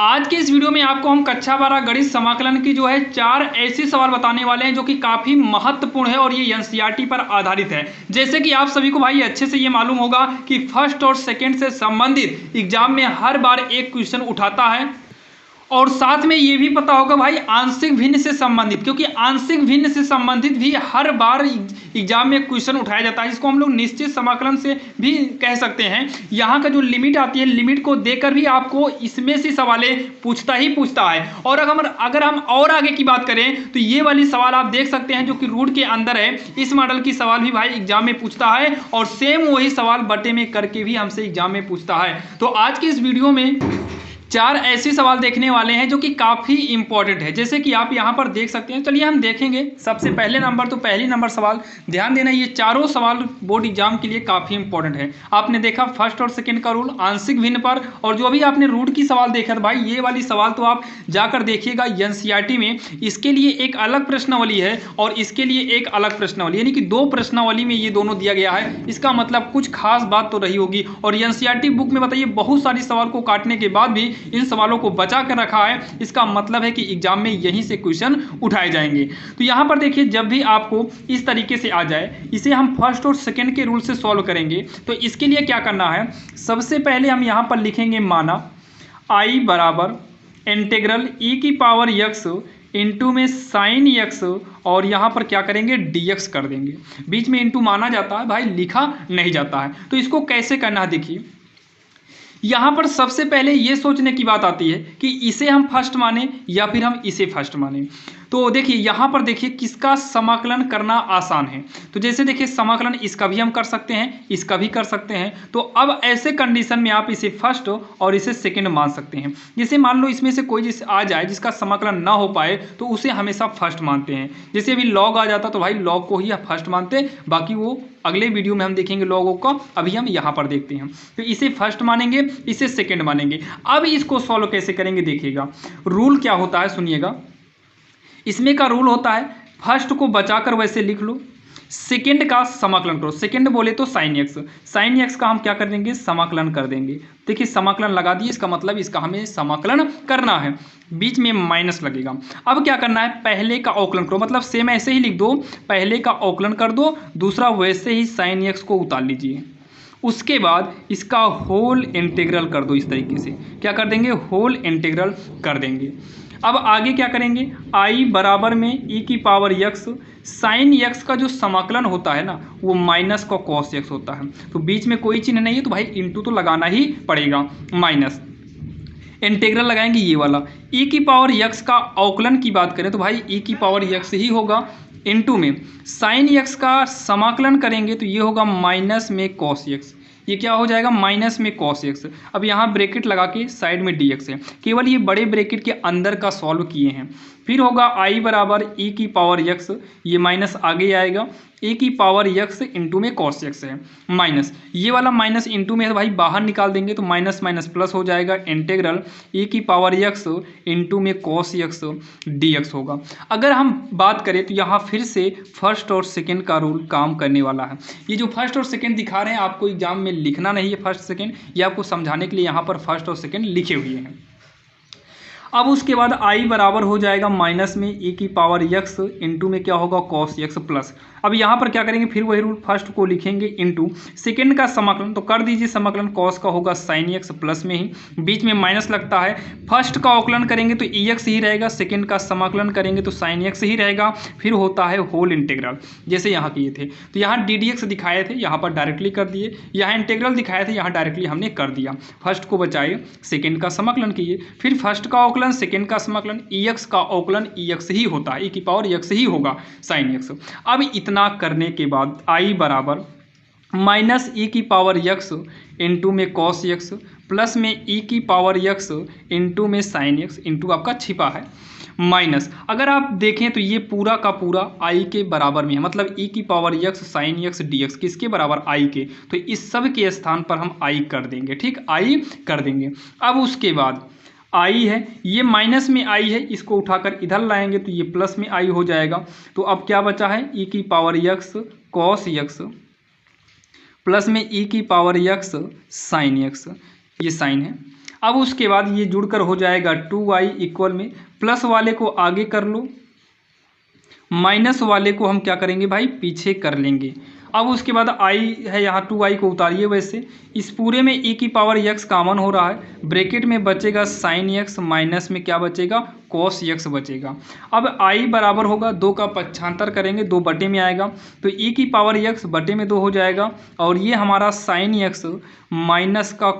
आज के इस वीडियो में आपको हम कक्षा 12 गणित समाकलन की जो है 4 ऐसे सवाल बताने वाले हैं जो कि काफ़ी महत्वपूर्ण है और ये एनसीईआरटी पर आधारित है। जैसे कि आप सभी को भाई अच्छे से ये मालूम होगा कि फर्स्ट और सेकंड से संबंधित एग्जाम में हर बार एक क्वेश्चन उठाता है और साथ में ये भी पता होगा भाई आंशिक भिन्न से संबंधित, क्योंकि आंशिक भिन्न से संबंधित भी हर बार एग्जाम में क्वेश्चन उठाया जाता है, जिसको हम लोग निश्चित समाकलन से भी कह सकते हैं। यहाँ का जो लिमिट आती है, लिमिट को देकर भी आपको इसमें से सवालें पूछता ही पूछता है। और अगर हम और आगे की बात करें तो ये वाली सवाल आप देख सकते हैं जो कि रूट के अंदर है। इस मॉडल की सवाल भी भाई एग्जाम में पूछता है और सेम वही सवाल बटे में करके भी हमसे एग्जाम में पूछता है। तो आज के इस वीडियो में 4 ऐसे सवाल देखने वाले हैं जो कि काफ़ी इंपॉर्टेंट है, जैसे कि आप यहाँ पर देख सकते हैं। चलिए हम देखेंगे सबसे पहले नंबर, तो पहली नंबर सवाल ध्यान देना, ये चारों सवाल बोर्ड एग्जाम के लिए काफ़ी इंपॉर्टेंट है। आपने देखा फर्स्ट और सेकंड का रूल आंशिक भिन्न पर, और जो भी आपने रूट की सवाल देखा था भाई ये वाली सवाल तो आप जाकर देखिएगा एनसीईआरटी में। इसके लिए एक अलग प्रश्नावली है और इसके लिए एक अलग प्रश्नावली, यानी कि 2 प्रश्नावली में ये दोनों दिया गया है। इसका मतलब कुछ खास बात तो रही होगी। और एनसीईआरटी बुक में बताइए बहुत सारी सवाल को काटने के बाद भी इन सवालों को बचा कर रखा है। इसका मतलब है कि एग्जाम में यहीं से क्वेश्चन उठाए जाएंगे। तो यहां पर देखिए, जब भी आपको इस तरीके से आ जाए, इसे हम फर्स्ट और सेकंड के रूल से सॉल्व करेंगे। तो इसके लिए क्या करना है, सबसे पहले हम यहां पर लिखेंगे माना I बराबर इंटीग्रल e की पावर x इंटू में साइन x, और यहाँ पर क्या करेंगे dx कर देंगे। बीच में इंटू माना जाता है भाई, लिखा नहीं जाता है। तो इसको कैसे करना है देखिए, यहाँ पर सबसे पहले ये सोचने की बात आती है कि इसे हम फर्स्ट माने या फिर हम इसे फर्स्ट माने। तो देखिए यहाँ पर देखिए किसका समाकलन करना आसान है। तो जैसे देखिए समाकलन इसका भी हम कर सकते हैं, इसका भी कर सकते हैं। तो अब ऐसे कंडीशन में आप इसे फर्स्ट और इसे सेकंड मान सकते हैं। जैसे मान लो इसमें से कोई जिस आ जाए जिसका समाकलन ना हो पाए तो उसे हमेशा फर्स्ट मानते हैं। जैसे अभी लॉग आ जाता तो भाई लॉग को ही फर्स्ट मानते, बाकी वो अगले वीडियो में हम देखेंगे लॉगों का, अभी हम यहाँ पर देखते हैं। तो इसे फर्स्ट मानेंगे, इसे सेकंड मानेंगे। अब इसको सॉल्व कैसे करेंगे देखिएगा, रूल क्या होता है सुनिएगा। इसमें का रूल होता है फर्स्ट को बचाकर वैसे लिख लो, सेकंड का समाकलन करो। सेकंड बोले तो साइन एक्स, साइन एक्स का हम क्या कर देंगे, समाकलन कर देंगे। देखिए समाकलन लगा दिए, इसका मतलब इसका हमें समाकलन करना है, बीच में माइनस लगेगा। अब क्या करना है, पहले का अवकलन करो, मतलब सेम ऐसे ही लिख दो, पहले का अवकलन कर दो, दूसरा वैसे ही साइन एक्स को उतार लीजिए। उसके बाद इसका होल इंटीग्रल कर दो। इस तरीके से क्या कर देंगे, होल इंटीग्रल कर देंगे। अब आगे क्या करेंगे, I बराबर में e की पावर x, साइन x का जो समाकलन होता है ना वो माइनस का कॉस x होता है। तो बीच में कोई चिन्ह नहीं है तो भाई इंटू तो लगाना ही पड़ेगा, माइनस इंटीग्रल लगाएंगे ये वाला। e की पावर x का अवकलन की बात करें तो भाई e की पावर x ही होगा, इंटू में साइन x का समाकलन करेंगे तो ये होगा माइनस में कॉस x। ये क्या हो जाएगा, माइनस में कॉस एक्स। अब यहाँ ब्रैकेट लगा के साइड में dx है, केवल ये बड़े ब्रैकेट के अंदर का सॉल्व किए हैं। फिर होगा I बराबर e की पावर x, ये माइनस आगे आएगा, e की पावर x इंटू में कॉस x है, माइनस ये वाला माइनस इंटू में है भाई बाहर निकाल देंगे तो माइनस माइनस प्लस हो जाएगा, इंटीग्रल e की पावर x इंटू में कॉस x dx होगा। अगर हम बात करें तो यहाँ फिर से फर्स्ट और सेकंड का रूल काम करने वाला है। ये जो फर्स्ट और सेकंड दिखा रहे हैं आपको एग्जाम में लिखना नहीं है फर्स्ट सेकंड, ये आपको समझाने के लिए यहाँ पर फर्स्ट और सेकंड लिखे हुए हैं। अब उसके बाद I बराबर हो जाएगा माइनस में e की पावर x इंटू में क्या होगा कॉस x प्लस। अब यहाँ पर क्या करेंगे, फिर वही रूल, फर्स्ट को लिखेंगे इंटू सेकंड का समाकलन, तो कर दीजिए समाकलन, कॉस का होगा साइन x प्लस में ही बीच में माइनस लगता है। फर्स्ट का अवकलन करेंगे तो ex ही रहेगा, सेकंड का समाकलन करेंगे तो साइन x ही रहेगा। फिर होता है होल इंटीग्रल, जैसे यहाँ किए थे तो यहाँ ddx दिखाए थे, यहाँ पर डायरेक्टली कर दिए, यहाँ इंटीग्रल दिखाए थे, यहाँ डायरेक्टली हमने कर दिया। फर्स्ट को बचाए, सेकेंड का समाकलन किए, फिर फर्स्ट का अवकलन, सेकंड का समाकलन, ex का अवकलन ex ही होता है, e की पावर x ही होगा साइन x। अब इतना करने के बाद I बराबर माइनस e की पावर x इंटू में कॉस x प्लस में e की पावर x इंटू में साइन x, इंटू आपका छिपा है माइनस। अगर आप देखें तो ये पूरा का पूरा I के बराबर में है, मतलब e की power x sine x dx किसके बराबर, I के। तो इस सब के स्थान पर हम I कर देंगे, ठीक, I कर देंगे। अब उसके बाद I है, ये माइनस में I है, इसको उठाकर इधर लाएंगे तो ये प्लस में I हो जाएगा। तो अब क्या बचा है, e की power x cos x plus में e की पावर x साइन x, ये साइन है। अब उसके बाद ये जुड़कर हो जाएगा 2y इक्वल में, प्लस वाले को आगे कर लो, माइनस वाले को हम क्या करेंगे भाई, पीछे कर लेंगे। अब उसके बाद i है यहाँ 2i को उतारिए। वैसे इस पूरे में e की पावर x कॉमन हो रहा है, ब्रैकेट में बचेगा sin x, माइनस में क्या बचेगा, cos x बचेगा। अब i बराबर होगा 2 का पक्षांतर करेंगे, 2 बटे में आएगा तो e की पावर x बटे में 2 हो जाएगा, और ये हमारा sin x माइनस का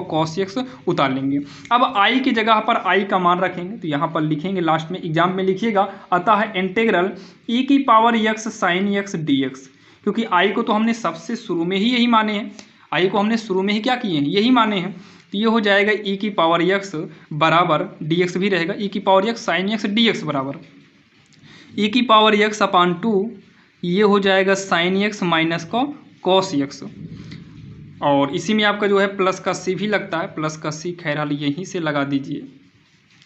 cos x उतार लेंगे। अब i की जगह पर i का मान रखेंगे तो यहाँ पर लिखेंगे, लास्ट में एग्जाम में लिखिएगा, अतः इंटीग्रल e की power x sin x dx, क्योंकि i को तो हमने सबसे शुरू में ही यही माने हैं, i को हमने शुरू में ही क्या किए हैं, यही माने हैं। तो ये हो जाएगा e की पावर x बराबर dx भी रहेगा, e की power x sin x dx बराबर e की पावर x अपान 2, ये हो जाएगा sin x माइनस का cos x। और इसी में आपका जो है प्लस का c भी लगता है, प्लस का c खैर हाल यहीं से लगा दीजिए,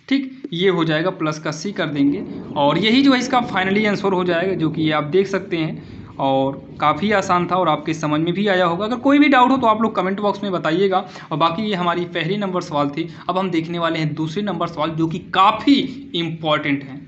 ठीक, ये हो जाएगा प्लस का c कर देंगे, और यही जो है इसका फाइनली आंसर हो जाएगा, जो कि ये आप देख सकते हैं। और काफ़ी आसान था और आपके समझ में भी आया होगा। अगर कोई भी डाउट हो तो आप लोग कमेंट बॉक्स में बताइएगा। और बाकी ये हमारी पहली नंबर सवाल थी। अब हम देखने वाले हैं दूसरी नंबर सवाल, जो कि काफ़ी इम्पॉर्टेंट है।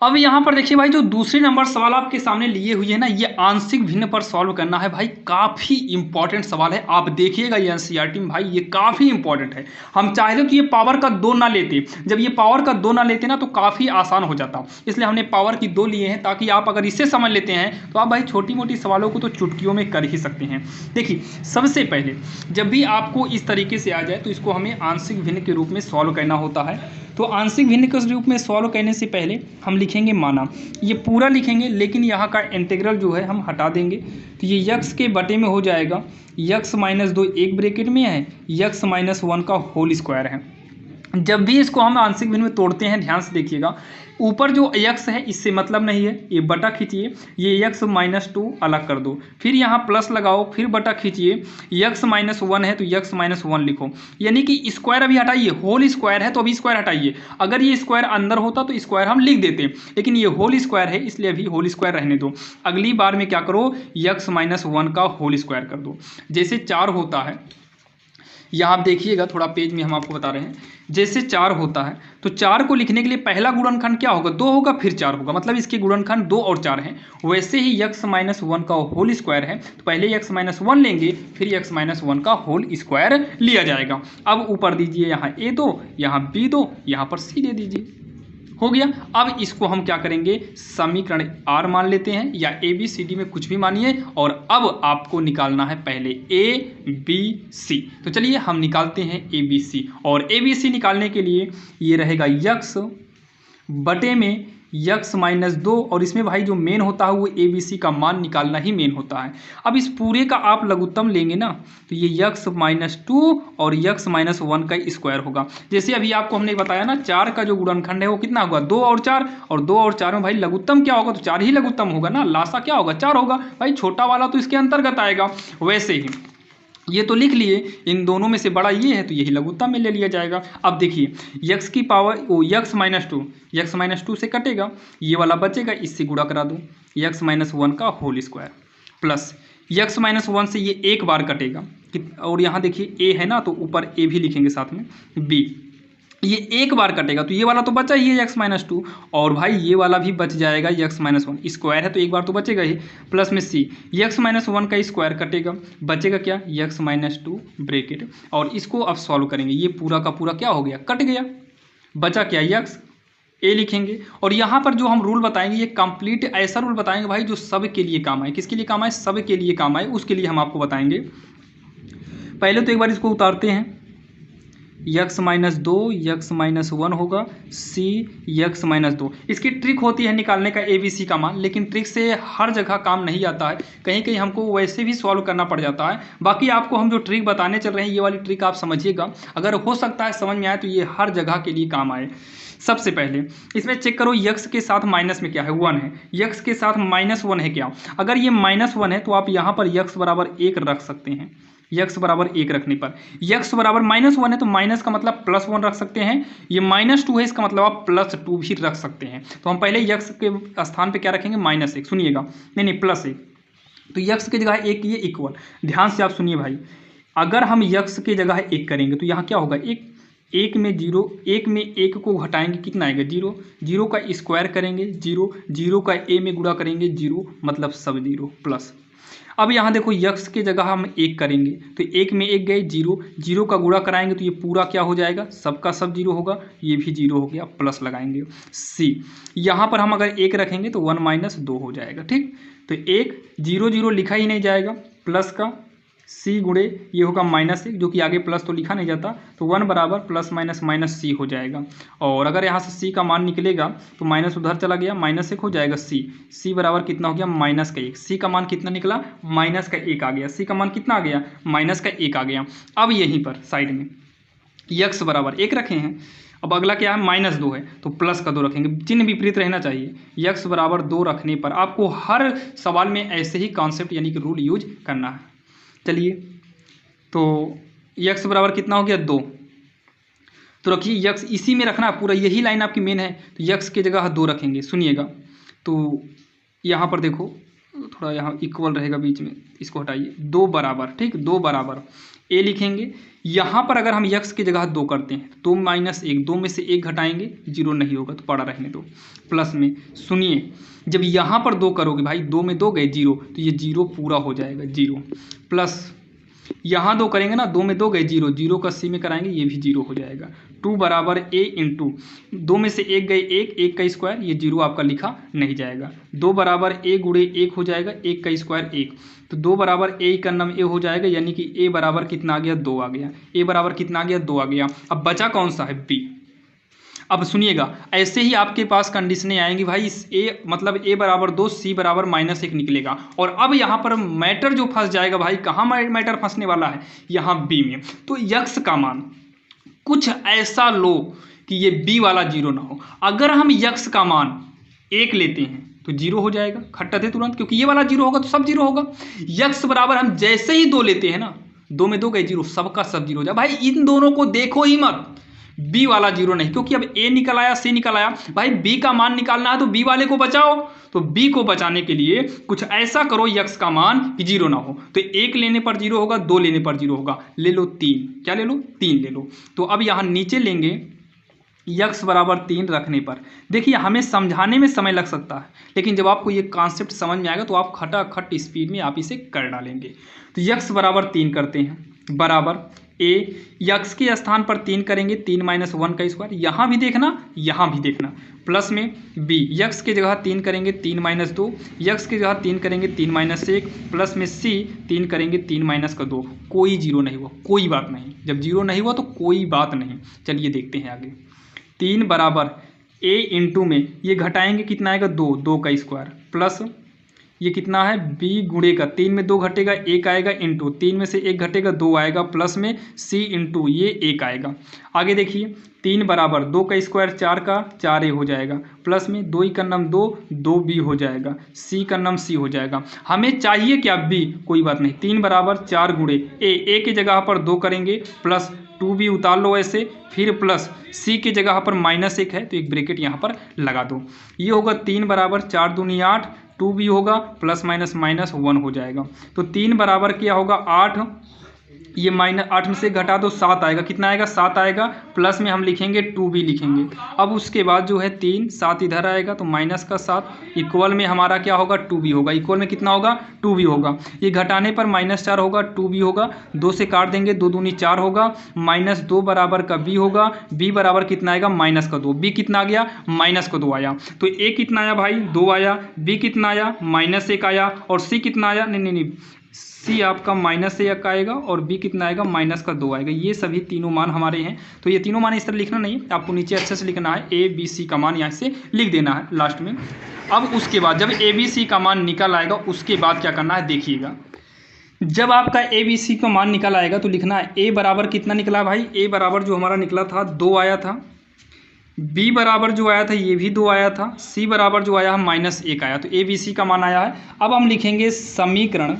अब यहाँ पर देखिए भाई, जो दूसरी नंबर सवाल आपके सामने लिए हुए है ना, ये आंशिक भिन्न पर सॉल्व करना है भाई, काफ़ी इंपॉर्टेंट सवाल है। आप देखिएगा ये एनसीईआरटी में भाई, ये काफ़ी इंपॉर्टेंट है। हम चाहते तो ये पावर का 2 ना लेते, जब ये पावर का 2 ना लेते ना तो काफ़ी आसान हो जाता, इसलिए हमने पावर की 2 लिए हैं, ताकि आप अगर इसे समझ लेते हैं तो आप भाई छोटी मोटी सवालों को तो चुटकियों में कर ही सकते हैं। देखिए सबसे पहले जब भी आपको इस तरीके से आ जाए तो इसको हमें आंशिक भिन्न के रूप में सॉल्व करना होता है। तो आंशिक भिन्न के रूप में सॉल्व करने से पहले हम लिखेंगे माना, ये पूरा लिखेंगे, लेकिन यहाँ का इंटीग्रल जो है हम हटा देंगे। तो ये x के बटे में हो जाएगा x माइनस 2, एक ब्रैकेट में है, x माइनस 1 का होल स्क्वायर है। जब भी इसको हम आंशिक भिन्न में तोड़ते हैं, ध्यान से देखिएगा, ऊपर जो x है इससे मतलब नहीं है, ये बटा खींचिए, ये x माइनस 2 अलग कर दो, फिर यहाँ प्लस लगाओ, फिर बटा खींचिए, x माइनस 1 है तो x माइनस 1 लिखो, यानी कि स्क्वायर अभी हटाइए, होल स्क्वायर है तो अभी स्क्वायर हटाइए। अगर ये स्क्वायर अंदर होता तो स्क्वायर हम लिख देते, लेकिन ये होल स्क्वायर है इसलिए अभी होल स्क्वायर रहने दो। अगली बार में क्या करो, x माइनस 1 का होल स्क्वायर कर दो। जैसे 4 होता है, यहाँ आप देखिएगा, थोड़ा पेज में हम आपको बता रहे हैं, जैसे 4 होता है तो 4 को लिखने के लिए पहला गुणनखंड क्या होगा, 2 होगा, फिर 4 होगा, मतलब इसके गुणनखंड 2 और 4 हैं। वैसे ही x माइनस 1 का होल स्क्वायर है तो पहले x माइनस 1 लेंगे, फिर x माइनस 1 का होल स्क्वायर लिया जाएगा। अब ऊपर दीजिए, यहाँ a दो, यहाँ b दो, यहाँ पर c दे दीजिए, हो गया। अब इसको हम क्या करेंगे, समीकरण R मान लेते हैं, या ABCD में कुछ भी मानिए, और अब आपको निकालना है पहले ABC। तो चलिए हम निकालते हैं ABC, और ABC निकालने के लिए ये रहेगा x बटे में x माइनस 2, और इसमें भाई जो मेन होता है वो ABC का मान निकालना ही मेन होता है। अब इस पूरे का आप लघुत्तम लेंगे ना तो ये x माइनस 2 और x माइनस 1 का स्क्वायर होगा। जैसे अभी आपको हमने बताया ना, 4 का जो गुणनखंड है वो कितना होगा, 2 और 4, और 2 और 4 में भाई लघुत्तम क्या होगा, तो 4 ही लघुत्तम होगा ना, लासा क्या होगा, 4 होगा भाई, छोटा वाला तो इसके अंतर्गत आएगा। वैसे ही ये तो लिख लिए, इन दोनों में से बड़ा ये है तो यही लघुत्तम में ले लिया जाएगा। अब देखिए x की पावर x माइनस 2 से कटेगा, ये वाला बचेगा, इससे गुणा करा दो, x माइनस 1 का whole square plus x minus 1 से ये एक बार कटेगा, और यहाँ देखिए a है ना तो ऊपर a भी लिखेंगे साथ में, b, ये एक बार कटेगा तो ये वाला तो बचा ही है x माइनस 2, और भाई ये वाला भी बच जाएगा x माइनस 1, स्क्वायर है तो एक बार तो बचेगा ही, प्लस में c, x माइनस 1 का स्क्वायर कटेगा, बचेगा क्या, x माइनस 2 ब्रैकेट, और इसको अब सॉल्व करेंगे, ये पूरा का पूरा क्या हो गया, कट गया, बचा क्या x, a लिखेंगे। और यहाँ पर जो हम रूल बताएंगे, ये कंप्लीट ऐसा रूल बताएंगे भाई जो सब के लिए काम आए। किसके लिए काम आए, सब के लिए काम आए, उसके लिए हम आपको बताएंगे। पहले तो एक बार इसको उतारते हैं, x माइनस 2 x माइनस 1 होगा, c x माइनस 2। इसकी ट्रिक होती है निकालने का ABC का मान, लेकिन ट्रिक से हर जगह काम नहीं आता है, कहीं कहीं हमको वैसे भी सॉल्व करना पड़ जाता है। बाकी आपको हम जो ट्रिक बताने चल रहे हैं, ये वाली ट्रिक आप समझिएगा, अगर हो सकता है समझ में आए तो ये हर जगह के लिए काम आए। सबसे पहले इसमें चेक करो, x के साथ माइनस में क्या है, 1 है, x के साथ माइनस 1 है क्या, अगर ये माइनस 1 है तो आप यहाँ पर x बराबर 1 रख सकते हैं। x बराबर 1 रखने पर x बराबर माइनस 1 है तो माइनस का मतलब प्लस 1 रख सकते हैं, ये माइनस 2 है इसका मतलब आप प्लस 2 भी रख सकते हैं। तो हम पहले x के स्थान पे क्या रखेंगे, माइनस 1, सुनिएगा, नहीं प्लस 1, तो x की जगह 1 ये इक्वल, ध्यान से आप सुनिए भाई, अगर हम यक्स की जगह 1 करेंगे तो यहाँ क्या होगा, एक में जीरो, एक में एक को घटाएंगे कितना आएगा, जीरो, जीरो का स्क्वायर करेंगे जीरो, जीरो का ए में गुणा करेंगे जीरो, मतलब सब जीरो प्लस। अब यहाँ देखो यक्स की जगह हम 1 करेंगे तो 1 में 1 गए जीरो, जीरो का गुणा कराएंगे तो ये पूरा क्या हो जाएगा, सबका सब जीरो होगा, ये भी जीरो हो गया, प्लस लगाएंगे सी। यहाँ पर हम अगर 1 रखेंगे तो 1 माइनस 2 हो जाएगा, ठीक। तो 1 जीरो जीरो लिखा ही नहीं जाएगा, प्लस का सी गुणे ये होगा -1, जो कि आगे प्लस तो लिखा नहीं जाता, तो 1 बराबर प्लस माइनस माइनस सी हो जाएगा। और अगर यहाँ से सी का मान निकलेगा तो माइनस उधर चला गया, -1 हो जाएगा सी बराबर कितना हो गया, -1। सी का मान कितना निकला, -1 आ गया। सी का मान कितना आ गया, -1 आ गया। अब यहीं पर साइड में यक्स बराबर 1 रखे हैं, अब अगला क्या है, -2 है तो प्लस का 2 रखेंगे, चिन्ह विपरीत रहना चाहिए। यक्स बराबर 2 रखने पर आपको हर सवाल में ऐसे ही कॉन्सेप्ट यानी कि रूल यूज करना है। चलिए तो यक्स बराबर कितना हो गया, 2, तो रखिए यक्स इसी में रखना पूरा, यही लाइन आपकी मेन है, तो यक्स की जगह 2 रखेंगे। सुनिएगा तो यहाँ पर देखो थोड़ा यहाँ इक्वल रहेगा बीच में, इसको हटाइए, 2 बराबर, ठीक, 2 बराबर ए लिखेंगे। यहाँ पर अगर हम यक्स की जगह 2 करते हैं तो -1, 2 में से 1 घटाएंगे, जीरो नहीं होगा तो पड़ा रहने दो, प्लस में। सुनिए जब यहाँ पर 2 करोगे भाई, 2 में 2 गए जीरो, तो ये जीरो पूरा हो जाएगा, जीरो प्लस यहाँ 2 करेंगे ना, 2 में 2 गए जीरो, जीरो का सी में कराएंगे, ये भी जीरो हो जाएगा। 2 बराबर ए इंटू 2 में से 1 गए 1, 1 का स्क्वायर, ये जीरो आपका लिखा नहीं जाएगा। 2 बराबर ए गुणे 1 हो जाएगा, 1 का स्क्वायर 1, तो 2 बराबर ए का नाम ए हो जाएगा, यानी कि ए बराबर कितना आ गया, 2 आ गया। ए बराबर कितना आ गया, 2 आ गया। अब बचा कौन सा है, बी। अब सुनिएगा ऐसे ही आपके पास कंडीशनें आएंगी भाई, इस ए मतलब ए बराबर 2, सी बराबर -1 निकलेगा। और अब यहाँ पर मैटर जो फंस जाएगा भाई, कहाँ मैटर फंसने वाला है, यहाँ बी में। तो यक्स का मान कुछ ऐसा लो कि ये बी वाला जीरो ना हो। अगर हम यक्स का मान 1 लेते हैं तो जीरो हो जाएगा, खट्टा थे तुरंत, क्योंकि ये वाला जीरो होगा तो सब जीरो होगा। यक्स बराबर हम जैसे ही 2 लेते हैं ना, 2 में 2 गए जीरो, सबका सब जीरो हो जाए। भाई इन दोनों को देखो ही मत, बी वाला जीरो नहीं, क्योंकि अब ए निकल आया, सी निकल आया, भाई बी का मान निकालना है तो बी वाले को बचाओ। तो बी को बचाने के लिए कुछ ऐसा करो यक्स का मान कि जीरो ना हो। तो 1 लेने पर जीरो होगा, 2 लेने पर जीरो होगा, ले लो 3, क्या ले लो, 3 ले लो। तो अब यहाँ नीचे लेंगे यक्स बराबर 3 रखने पर, देखिए हमें समझाने में समय लग सकता है, लेकिन जब आपको ये कॉन्सेप्ट समझ में आएगा तो आप खटाखट स्पीड में आप इसे कर डालेंगे। तो यक्स बराबर 3 करते हैं, बराबर ए, यक्स के स्थान पर 3 करेंगे, 3 - 1 का स्क्वायर, यहाँ भी देखना यहाँ भी देखना, प्लस में बी, यक्स की जगह 3 करेंगे, 3 - 2, यक्स की जगह 3 करेंगे, 3 - 1, प्लस में सी, 3 करेंगे, 3 - 2, कोई जीरो नहीं हुआ, कोई बात नहीं, जब जीरो नहीं हुआ तो कोई बात नहीं। चलिए देखते हैं आगे, 3 बराबर ए इंटू में ये घटाएंगे कितना आएगा, 2, 2 का स्क्वायर, प्लस ये कितना है, बी गुणे का, 3 में 2 घटेगा 1 आएगा, इंटू 3 में से 1 घटेगा 2 आएगा, प्लस में सी इंटू ये 1 आएगा। आगे देखिए 3 बराबर 2 का स्क्वायर 4 का 4 ए हो जाएगा, प्लस में 2 का नाम 2, 2 बी हो जाएगा, सी का नाम सी हो जाएगा। हमें चाहिए क्या, बी, कोई बात नहीं। 3 बराबर 4 गुणे ए की जगह पर 2 करेंगे, प्लस 2b उतार लो ऐसे, फिर प्लस सी की जगह पर -1 है तो एक ब्रैकेट यहाँ पर लगा दो। ये होगा 3 बराबर 4 दूनी 8, 2b होगा, प्लस माइनस -1 हो जाएगा। तो 3 बराबर क्या होगा, 8, ये -8 में से घटा दो 7 आएगा, कितना आएगा, 7 आएगा, प्लस में हम लिखेंगे 2b लिखेंगे। अब उसके बाद जो है 3, 7 इधर आएगा तो माइनस का 7, इक्वल में हमारा क्या होगा, 2b होगा, इक्वल में कितना होगा, 2b होगा। ये घटाने पर -4 होगा, 2b होगा, 2 से काट देंगे, 2 दूनी 4 होगा, -2 बराबर का b होगा, b बराबर कितना आएगा, -2, b कितना आ गया, -2 आया। तो a कितना आया भाई, 2 आया, b कितना आया, -1 आया, और c कितना आया, नहीं, सी आपका -1 आएगा, और बी कितना आएगा, -2 आएगा। ये सभी तीनों मान हमारे हैं। तो ये तीनों मान इस तरह लिखना नहीं है, आपको नीचे अच्छे से लिखना है, ए बी सी का मान यहाँ से लिख देना है लास्ट में। अब उसके बाद जब ए बी सी का मान निकल आएगा उसके बाद क्या करना है, देखिएगा। जब आपका ए बी सी का मान निकल आएगा तो लिखना है ए बराबर कितना निकला भाई, ए बराबर जो हमारा निकला था 2 आया था, बी बराबर जो आया था ये भी 2 आया था, सी बराबर जो आया है -1 आया, तो ए बी सी का मान आया है। अब हम लिखेंगे समीकरण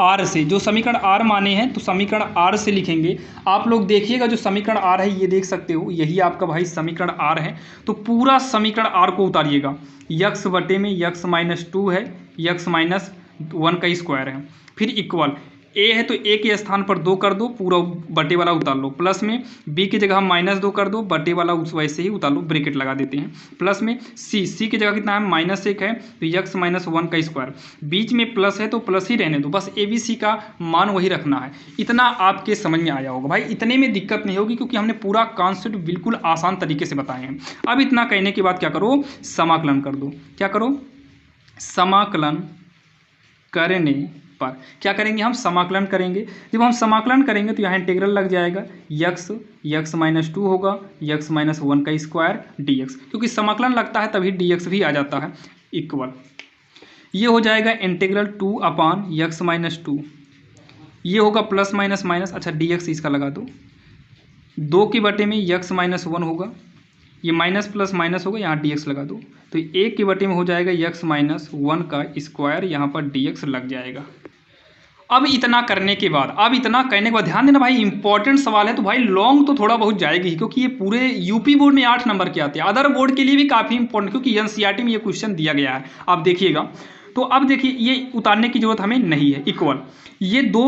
आर से, जो समीकरण आर माने हैं तो समीकरण आर से लिखेंगे। आप लोग देखिएगा जो समीकरण आर है ये देख सकते हो, यही आपका भाई समीकरण आर है। तो पूरा समीकरण आर को उतारिएगा, यक्स बटे में यक्स -2 है, यक्स -1 का स्क्वायर है, फिर इक्वल ए है तो ए के स्थान पर 2 कर दो, पूरा बटे वाला उतार लो, प्लस में बी की जगह हम -2 कर दो, बटे वाला उस वैसे ही उतार लो, ब्रैकेट लगा देते हैं, प्लस में सी की जगह कितना है -1 है तो x -1 का स्क्वायर, बीच में प्लस है तो प्लस ही रहने दो, बस ए बी सी का मान वही रखना है। इतना आपके समझ में आया होगा भाई, इतने में दिक्कत नहीं होगी क्योंकि हमने पूरा कॉन्सेप्ट बिल्कुल आसान तरीके से बताए हैं। अब इतना कहने के बाद क्या करो, समाकलन कर दो। क्या करो, समाकलन करने पर क्या करेंगे, हम समाकलन करेंगे। जब हम समाकलन करेंगे तो यहाँ इंटीग्रल लग जाएगा, x -2 होगा, x -1 का स्क्वायर dx, क्योंकि समाकलन लगता है तभी dx भी आ जाता है, इक्वल ये हो जाएगा इंटीग्रल 2/x -2, ये होगा प्लस माइनस माइनस, अच्छा dx इसका लगा दो, 2 के बटे में x -1 होगा, ये माइनस प्लस माइनस होगा, यहाँ dx लगा दो, तो 1 के बटे में हो जाएगा x -1 का स्क्वायर, यहाँ पर dx लग जाएगा। अब इतना करने के बाद, अब इतना कहने के बाद ध्यान देना भाई, इंपॉर्टेंट सवाल है तो भाई लॉन्ग तो थोड़ा बहुत जाएगी ही, क्योंकि ये पूरे यूपी बोर्ड में 8 नंबर के आते हैं, अदर बोर्ड के लिए भी काफ़ी इंपॉर्टेंट, क्योंकि एनसीईआरटी में ये क्वेश्चन दिया गया है, आप देखिएगा। तो अब देखिए ये उतारने की जरूरत हमें नहीं है, इक्वल ये 2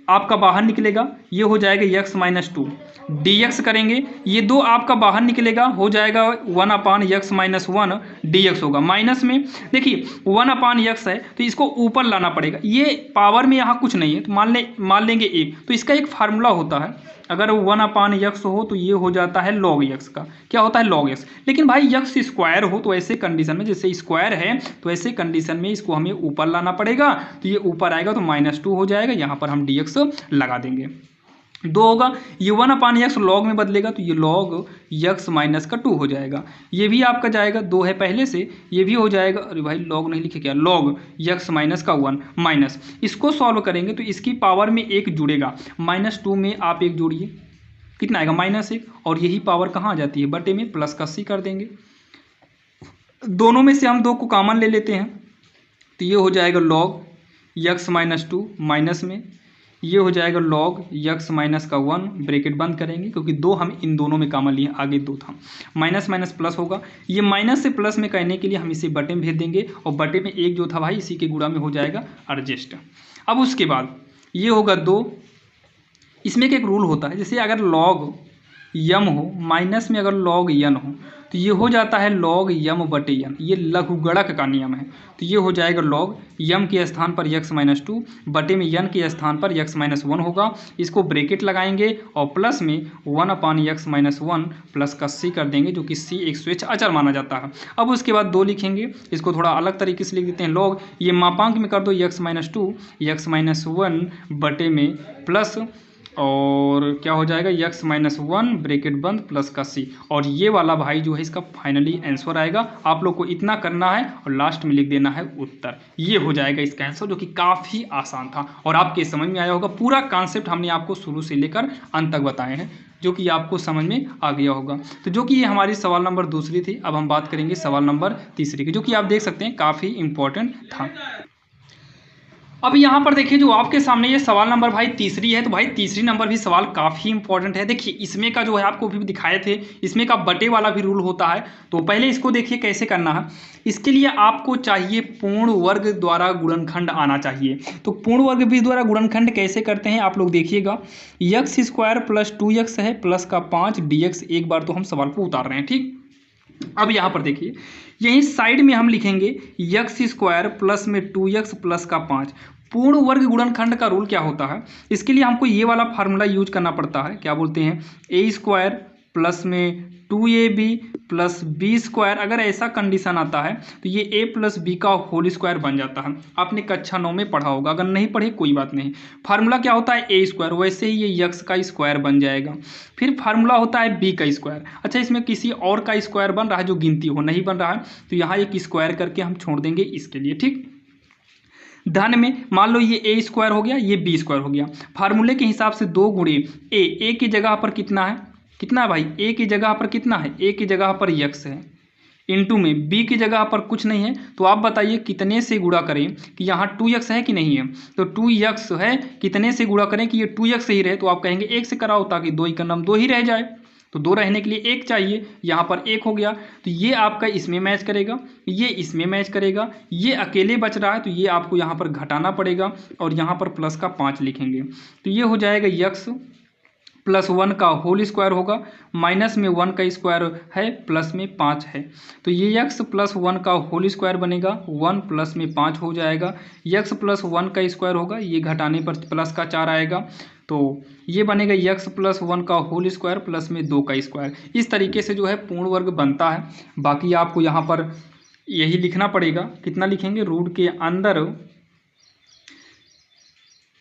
आपका बाहर निकलेगा, ये हो जाएगा x -2, dx करेंगे, ये 2 आपका बाहर निकलेगा, हो जाएगा 1/x -1 dx होगा, माइनस में देखिए 1/x है तो इसको ऊपर लाना पड़ेगा, ये पावर में यहाँ कुछ नहीं है तो मान लेंगे 1, तो इसका एक फार्मूला होता है, अगर 1/x हो तो ये हो जाता है log x का, क्या होता है log x, लेकिन भाई x स्क्वायर हो तो ऐसे कंडीशन में, जैसे स्क्वायर है तो ऐसे कंडीशन में इसको हमें ऊपर लाना पड़ेगा, तो ये ऊपर आएगा तो -2 हो जाएगा, यहाँ पर हम dx लगा देंगे, 2 होगा, ये 1/x लॉग में बदलेगा तो ये log x -2 हो जाएगा, ये भी आपका जाएगा, 2 है पहले से, ये भी हो जाएगा, अरे भाई log नहीं लिखे क्या, log x -1 माइनस, इसको सॉल्व करेंगे तो इसकी पावर में 1 जुड़ेगा, -2 में आप 1 जोड़िए, कितना आएगा -1, और यही पावर कहाँ आ जाती है, बटे में प्लस का c कर देंगे, दोनों में से हम 2 को कॉमन ले लेते हैं तो ये हो जाएगा log x -2 माइनस में, ये हो जाएगा log x -1, ब्रैकेट बंद करेंगे क्योंकि 2 हम इन दोनों में कॉमन लिए, आगे 2 था, माइनस माइनस प्लस होगा, ये माइनस से प्लस में कहने के लिए हम इसे बटे में भेज देंगे, और बटे में 1 जो था भाई इसी के गुणा में हो जाएगा एडजस्ट। अब उसके बाद ये होगा 2, इसमें एक रूल होता है, जैसे अगर log m हो, माइनस में अगर log n हो तो ये हो जाता है log m बटे n, ये लघुगणक का नियम है, तो ये हो जाएगा log m के स्थान पर x -2 बटे में n के स्थान पर x -1 होगा, इसको ब्रैकेट लगाएंगे और प्लस में 1/x -1 प्लस का c कर देंगे, जो कि c एक स्वेच्छ अचर माना जाता है। अब उसके बाद 2 लिखेंगे, इसको थोड़ा अलग तरीके से लिख देते हैं, log ये मापांक में कर दो x -2 x -1 बटे में प्लस, और क्या हो जाएगा x -1 ब्रैकेट बंद प्लस का c, और ये वाला भाई जो है इसका फाइनली आंसर आएगा। आप लोग को इतना करना है और लास्ट में लिख देना है उत्तर, ये हो जाएगा इसका आंसर, जो कि काफ़ी आसान था और आपके समझ में आया होगा। पूरा कॉन्सेप्ट हमने आपको शुरू से लेकर अंत तक बताए हैं, जो कि आपको समझ में आ गया होगा। तो जो कि ये हमारी सवाल नंबर 2 थी। अब हम बात करेंगे सवाल नंबर 3 की, जो कि आप देख सकते हैं काफ़ी इंपॉर्टेंट था। अब यहाँ पर देखिए जो आपके सामने ये सवाल नंबर भाई 3 है, तो भाई 3 नंबर भी सवाल काफ़ी इंपॉर्टेंट है। देखिए इसमें का जो है आपको भी दिखाए थे, इसमें का बटे वाला भी रूल होता है। तो पहले इसको देखिए कैसे करना है। इसके लिए आपको चाहिए पूर्ण वर्ग द्वारा गुणनखंड आना चाहिए। तो पूर्ण वर्ग भी द्वारा गुणनखंड कैसे करते हैं आप लोग देखिएगा। x² + 2x है प्लस का 5 dx, एक बार तो हम सवाल को उतार रहे हैं, ठीक। अब यहाँ पर देखिए यहीं साइड में हम लिखेंगे x² प्लस में 2x प्लस का 5। पूर्ण वर्ग गुणनखंड का रूल क्या होता है, इसके लिए हमको ये वाला फार्मूला यूज करना पड़ता है। क्या बोलते हैं, a² प्लस में 2ab प्लस b²। अगर ऐसा कंडीशन आता है तो ये a + b का होल स्क्वायर बन जाता है। आपने कक्षा 9 में पढ़ा होगा, अगर नहीं पढ़े कोई बात नहीं। फार्मूला क्या होता है a², वैसे ही ये x का स्क्वायर बन जाएगा। फिर फार्मूला होता है b का स्क्वायर। अच्छा इसमें किसी और का स्क्वायर बन रहा है जो गिनती हो, नहीं बन रहा है तो यहाँ एक स्क्वायर करके हम छोड़ देंगे इसके लिए, ठीक। धन में मान लो ये a² हो गया, ये b² हो गया। फार्मूले के हिसाब से 2 गुणे a की जगह पर कितना है, कितना है भाई, a की जगह पर कितना है, a की जगह पर x है, इंटू में b की जगह पर कुछ नहीं है। तो आप बताइए कितने से गुणा करें कि यहाँ 2x है कि नहीं है। तो 2x है, कितने से गुणा करें कि ये 2x ही रहे। तो आप कहेंगे 1 से कराओ ताकि 2 ही का नाम 2 ही रह जाए। तो 2 रहने के लिए 1 चाहिए, यहाँ पर 1 हो गया, तो ये आपका इसमें मैच करेगा, ये इसमें मैच करेगा, ये अकेले बच रहा है तो ये आपको यहाँ पर घटाना पड़ेगा और यहाँ पर प्लस का 5 लिखेंगे। तो ये हो जाएगा यक्स प्लस 1 का होल स्क्वायर होगा, माइनस में 1 का स्क्वायर है, प्लस में 5 है, तो ये यक्स प्लस 1 का होल स्क्वायर बनेगा, 1 प्लस में 5 हो जाएगा, यक्स प्लस 1 का स्क्वायर होगा, ये घटाने पर प्लस का 4 आएगा, तो ये बनेगा यक्स प्लस 1 का होल स्क्वायर प्लस में 2 का स्क्वायर। इस तरीके से जो है पूर्ण वर्ग बनता है। बाकी आपको यहाँ पर यही लिखना पड़ेगा, कितना लिखेंगे, रूट के अंदर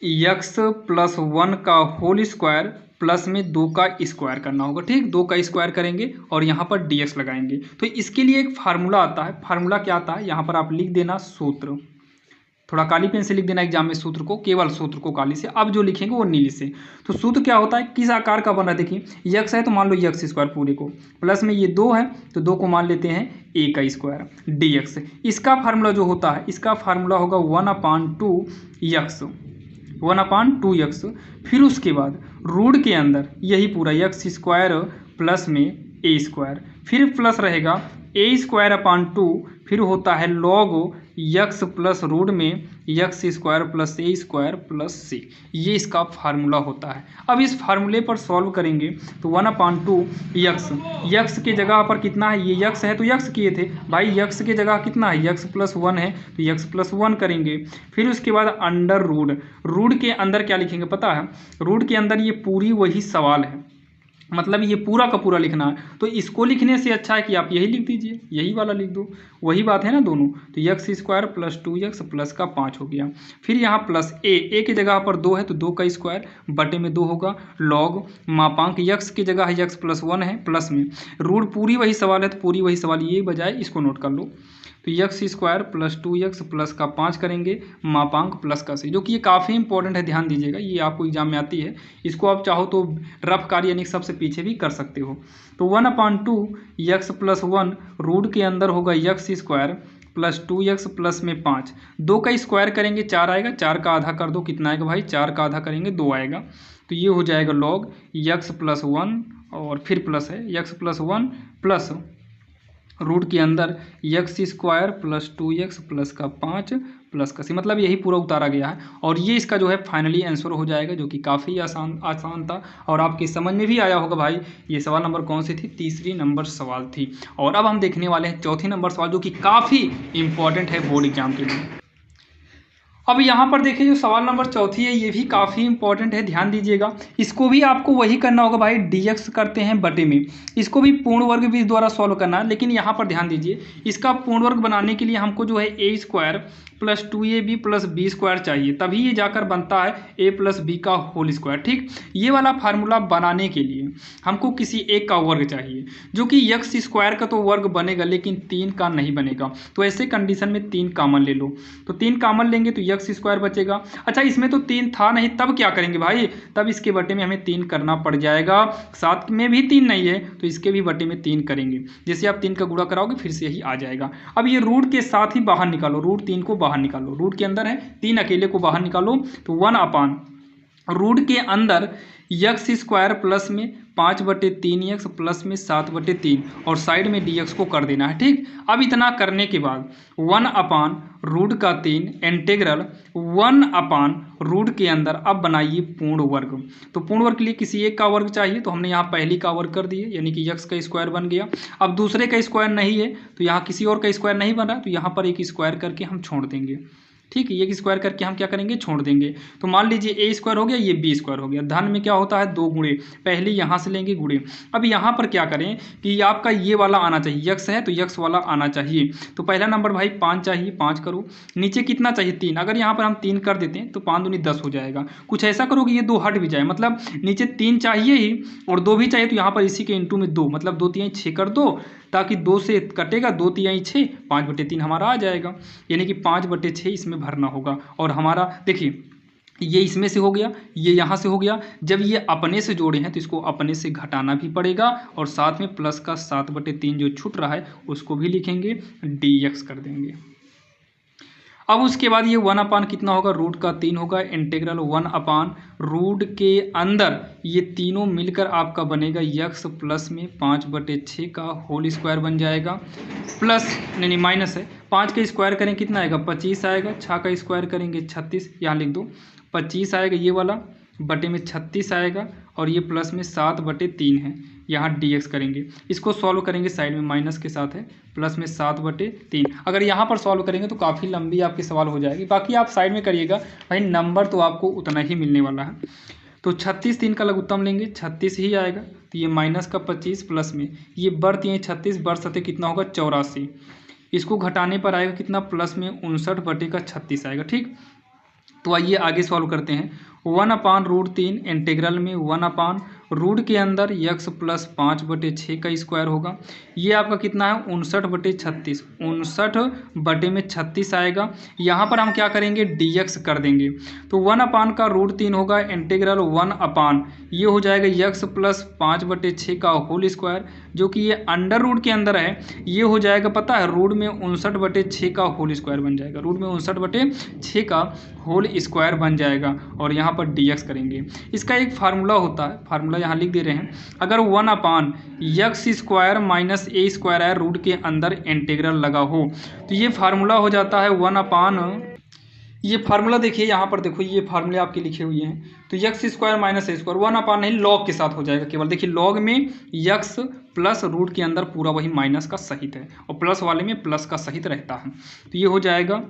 यक्स प्लस 1 का होल स्क्वायर प्लस में 2 का स्क्वायर करना होगा, ठीक, 2 का स्क्वायर करेंगे और यहाँ पर dx लगाएंगे। तो इसके लिए एक फार्मूला आता है, फार्मूला क्या आता है, यहाँ पर आप लिख देना सूत्र, थोड़ा काली पेन से लिख देना एग्जाम में सूत्र को, केवल सूत्र को काली से, अब जो लिखेंगे वो नीली से। तो सूत्र क्या होता है, किस आकार का बना है, देखिए यक्स है तो मान लो यक्स स्क्वायर पूरे को, प्लस में ये 2 है तो 2 को मान लेते हैं a का स्क्वायर dx। इसका फार्मूला जो होता है, इसका फार्मूला होगा 1/2 यक्स, 1/2 यक्स, फिर उसके बाद रूट के अंदर यही पूरा यक्स स्क्वायर प्लस में ए स्क्वायर, फिर प्लस रहेगा ए स्क्वायर अपान 2, फिर होता है लॉग यक्स प्लस रूट में यक्स स्क्वायर प्लस ए स्क्वायर प्लस सी, ये इसका फार्मूला होता है। अब इस फार्मूले पर सॉल्व करेंगे तो 1/2 यक्स, यक्स के जगह पर कितना है, ये यक्स है तो यक्स किए थे भाई, यक्स के जगह कितना है, यक्स प्लस 1 है तो यक्स प्लस 1 करेंगे, फिर उसके बाद अंडर रूट, रूट के अंदर क्या लिखेंगे पता है, रूट के अंदर ये पूरी वही सवाल है, मतलब ये पूरा का पूरा लिखना है, तो इसको लिखने से अच्छा है कि आप यही लिख दीजिए, यही वाला लिख दो, वही बात है ना दोनों। तो x square plus 2x plus का 5 हो गया, फिर यहाँ प्लस ए की जगह पर 2 है तो 2 का स्क्वायर बटे में 2 होगा, लॉग मापांक यक्स की जगह है यक्स प्लस 1 है, प्लस में रूट पूरी वही सवाल है तो पूरी वही सवाल, ये बजाय इसको नोट कर लो, तो x square plus 2x plus का 5 करेंगे, मापांक प्लस का सी, जो कि ये काफ़ी इंपॉर्टेंट है, ध्यान दीजिएगा, ये आपको एग्जाम में आती है, इसको आप चाहो तो रफ कार्य यानी सबसे पीछे भी कर सकते हो। तो 1/2 यक्स प्लस 1 रूट के अंदर होगा x square plus 2x plus में 5, 2 का स्क्वायर करेंगे 4 आएगा, 4 का आधा कर दो, कितना आएगा भाई, 4 का आधा करेंगे 2 आएगा, तो ये हो जाएगा लॉग यक्स प्लस 1 और फिर प्लस है यक्स प्लस 1 प्लस रूट के अंदर x square plus 2x plus का 5 प्लस का सी, मतलब यही पूरा उतारा गया है और ये इसका जो है फाइनली आंसर हो जाएगा, जो कि काफ़ी आसान था और आपकी समझ में भी आया होगा भाई। ये सवाल नंबर कौन सी थी, तीसरी नंबर सवाल थी। और अब हम देखने वाले हैं चौथी नंबर सवाल, जो कि काफ़ी इंपॉर्टेंट है बोर्ड एग्जाम के लिए। अब यहाँ पर देखिए जो सवाल नंबर चौथी है ये भी काफ़ी इंपॉर्टेंट है, ध्यान दीजिएगा, इसको भी आपको वही करना होगा भाई, dx करते हैं बटे में, इसको भी पूर्ण वर्ग भी द्वारा सॉल्व करना है, लेकिन यहाँ पर ध्यान दीजिए, इसका पूर्ण वर्ग बनाने के लिए हमको जो है a square plus 2ab plus B square चाहिए, तभी ये जाकर बनता है a प्लस बी का होल स्क्वायर, ठीक। ये वाला फार्मूला बनाने के लिए हमको किसी एक का वर्ग चाहिए, जो कि यक्स स्क्वायर का तो वर्ग बनेगा लेकिन 3 का नहीं बनेगा, तो ऐसे कंडीशन में 3 कॉमन ले लो, तो 3 कॉमन लेंगे तो यक्स स्क्वायर बचेगा। अच्छा इसमें तो 3 था नहीं, तब क्या करेंगे भाई, तब इसके बटे में हमें 3 करना पड़ जाएगा, साथ में भी 3 नहीं है तो इसके भी बटे में 3 करेंगे, जैसे आप 3 का गुणा कराओगे फिर से यही आ जाएगा। अब ये रूट के साथ ही बाहर निकालो, रूट 3 को बाहर निकालो, रूट के अंदर है 3 अकेले को बाहर निकालो, तो 1 रूट के अंदर यक्स स्क्वायर प्लस में 5/3x प्लस में 7/3 और साइड में dx को कर देना है, ठीक। अब इतना करने के बाद 1/√3 इंटीग्रल 1/रूट के अंदर अब बनाइए पूर्ण वर्ग, तो पूर्ण वर्ग के लिए किसी एक का वर्ग चाहिए, तो हमने यहाँ पहली का वर्ग कर दिए, यानी कि यक्स का स्क्वायर बन गया। अब दूसरे का स्क्वायर नहीं है तो यहाँ किसी और का स्क्वायर नहीं बना, तो यहाँ पर एक स्क्वायर करके हम छोड़ देंगे, ठीक है, ये स्क्वायर करके हम क्या करेंगे, छोड़ देंगे। तो मान लीजिए ए स्क्वायर हो गया, ये बी स्क्वायर हो गया, धन में क्या होता है 2 गुणे, पहले यहाँ से लेंगे गुणे। अब यहाँ पर क्या करें कि आपका ये वाला आना चाहिए, यक्स है तो यक्स वाला आना चाहिए, तो पहला नंबर भाई 5 चाहिए, 5 करो, नीचे कितना चाहिए 3, अगर यहाँ पर हम 3 कर देते हैं तो 5 दूनी 10 हो जाएगा, कुछ ऐसा करो कि ये 2 हट भी जाए, मतलब नीचे 3 चाहिए ही और 2 भी चाहिए, तो यहाँ पर इसी के इंटू में 2, मतलब 2 3 6 कर दो, ताकि 2 से कटेगा 2 3 6, 5/3 हमारा आ जाएगा, यानी कि 5/6 इसमें भरना होगा। और हमारा देखिए ये इसमें से हो गया, ये यहाँ से हो गया, जब ये अपने से जोड़े हैं तो इसको अपने से घटाना भी पड़ेगा और साथ में प्लस का 7/3 जो छूट रहा है उसको भी लिखेंगे, dx कर देंगे। अब उसके बाद ये 1/, कितना होगा, रूट का 3 होगा, इंटीग्रल 1/, रूट के अंदर ये तीनों मिलकर आपका बनेगा यक्स प्लस में 5/6 का होल स्क्वायर बन जाएगा, प्लस नहीं माइनस है, 5 का स्क्वायर करें कितना आएगा, 25 आएगा, 6 का स्क्वायर करेंगे 36, यहाँ लिख दो 25 आएगा ये वाला, बटे में 36 आएगा, और ये प्लस में 7/3 है, यहाँ dx करेंगे, इसको सॉल्व करेंगे, साइड में माइनस के साथ है, प्लस में 7/3। अगर यहाँ पर सॉल्व करेंगे तो काफ़ी लंबी आपकी सवाल हो जाएगी, बाकी आप साइड में करिएगा भाई, नंबर तो आपको उतना ही मिलने वाला है। तो 36 3 का लघुत्तम लेंगे, 36 ही आएगा, तो ये माइनस का 25 प्लस में ये बढ़ ये 36 बढ़ सते कितना होगा 84, इसको घटाने पर आएगा कितना, प्लस में 59/36 आएगा। ठीक, तो आइए आगे सॉल्व करते हैं। 1/√3 इंटीग्रल में 1/, रूट के अंदर यक्स प्लस 5/6 का स्क्वायर होगा, ये आपका कितना है 59/36, 59/36 आएगा। यहाँ पर हम क्या करेंगे, dx कर देंगे, तो 1/, का √3 होगा, इंटीग्रल 1/, ये हो जाएगा यक्स प्लस 5/6 का होल स्क्वायर, जो कि ये अंडर रूट के अंदर है, ये हो जाएगा पता है रूट में 59/6 का होल स्क्वायर बन जाएगा, रूट में 59/6 का होल स्क्वायर बन जाएगा, और यहाँ पर dx करेंगे। इसका एक फार्मूला होता है, फार्मूला यहाँ लिख दे रहे हैं, अगर 1/x² माइनस a² है, रूट के अंदर इंटीग्रल लगा हो, तो ये फार्मूला हो जाता है 1/, ये फार्मूला देखिए यहाँ पर, देखो ये फार्मूले आपके लिखे हुए हैं, तो x² माइनस a², 1/, नहीं लॉग के साथ हो जाएगा केवल, देखिए लॉग में x प्लस रूट के अंदर पूरा वही माइनस का सहित है, और प्लस वाले में प्लस का सहित रहता है, तो ये हो जाएगा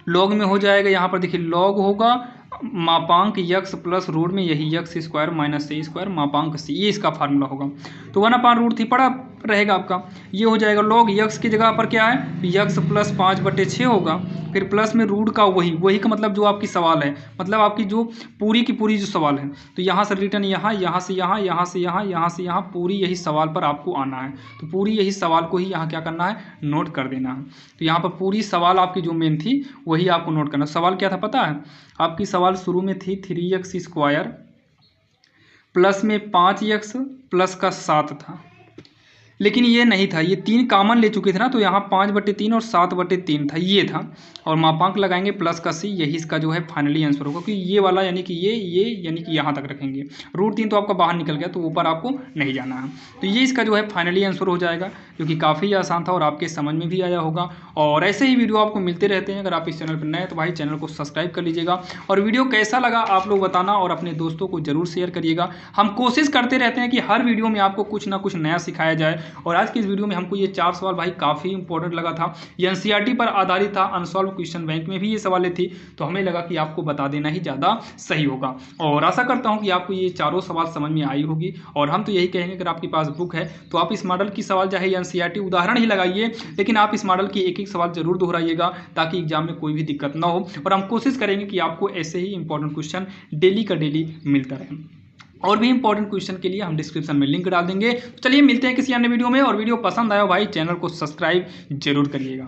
लॉग में हो जाएगा, यहाँ पर देखिए लॉग होगा मापांक यक्स प्लस रूट में यही x² माइनस a² मापांक c, ये इसका फार्मूला होगा। तो 1/√3 पड़ा रहेगा आपका, ये हो जाएगा लॉग यक्स की जगह पर क्या है, यक्स प्लस 5/6 होगा, फिर प्लस में रूट का वही का मतलब जो आपकी सवाल है, मतलब आपकी जो पूरी की पूरी जो सवाल है, तो यहाँ से रिटर्न यहाँ, यहाँ से यहाँ, यहाँ से यहाँ, यहाँ से यहाँ, पूरी यही सवाल पर आपको आना है, तो पूरी यही सवाल को ही यहाँ क्या करना है, नोट कर देना है। तो यहाँ पर पूरी सवाल आपकी जो मेन थी वही आपको नोट करना। सवाल क्या था पता है, आपकी सवाल शुरू में थी 3x² प्लस में 5x प्लस का 7 था, लेकिन ये नहीं था, ये 3 कॉमन ले चुके थे ना, तो यहाँ 5/3 और 7/3 था, ये था, और मापांक लगाएंगे प्लस का c, यही इसका जो है फाइनली आंसर होगा, क्योंकि ये वाला यानी कि ये यानी कि यहाँ तक रखेंगे, √3 तो आपका बाहर निकल गया, तो ऊपर आपको नहीं जाना है, तो ये इसका जो है फाइनली आंसर हो जाएगा, जो कि काफ़ी आसान था और आपके समझ में भी आया होगा। और ऐसे ही वीडियो आपको मिलते रहते हैं, अगर आप इस चैनल पर नए हैं तो भाई चैनल को सब्सक्राइब कर लीजिएगा, और वीडियो कैसा लगा आप लोग बताना, और अपने दोस्तों को जरूर शेयर करिएगा। हम कोशिश करते रहते हैं कि हर वीडियो में आपको कुछ ना कुछ नया सिखाया जाए, और आज की इस वीडियो में हमको ये 4 सवाल भाई काफ़ी इंपॉर्टेंट लगा था, ये एनसीईआरटी पर आधारित था, अनसॉल्व क्वेश्चन बैंक में भी ये सवालें थी, तो हमें लगा कि आपको बता देना ही ज़्यादा सही होगा, और आशा करता हूँ कि आपको ये चारों सवाल समझ में आई होगी। और हम तो यही कहेंगे, अगर आपके पास बुक है तो आप इस मॉडल की सवाल चाहे एनसीईआरटी उदाहरण ही लगाइए, लेकिन आप इस मॉडल की एक एक सवाल जरूर दोहराइएगा, ताकि एग्जाम में कोई भी दिक्कत ना हो, और हम कोशिश करेंगे कि आपको ऐसे ही इंपॉर्टेंट क्वेश्चन डेली का डेली मिलता रहे। और भी इंपॉर्टेंट क्वेश्चन के लिए हम डिस्क्रिप्शन में लिंक डाल देंगे। तो चलिए मिलते हैं किसी अन्य वीडियो में, और वीडियो पसंद आया भाई चैनल को सब्सक्राइब जरूर करिएगा।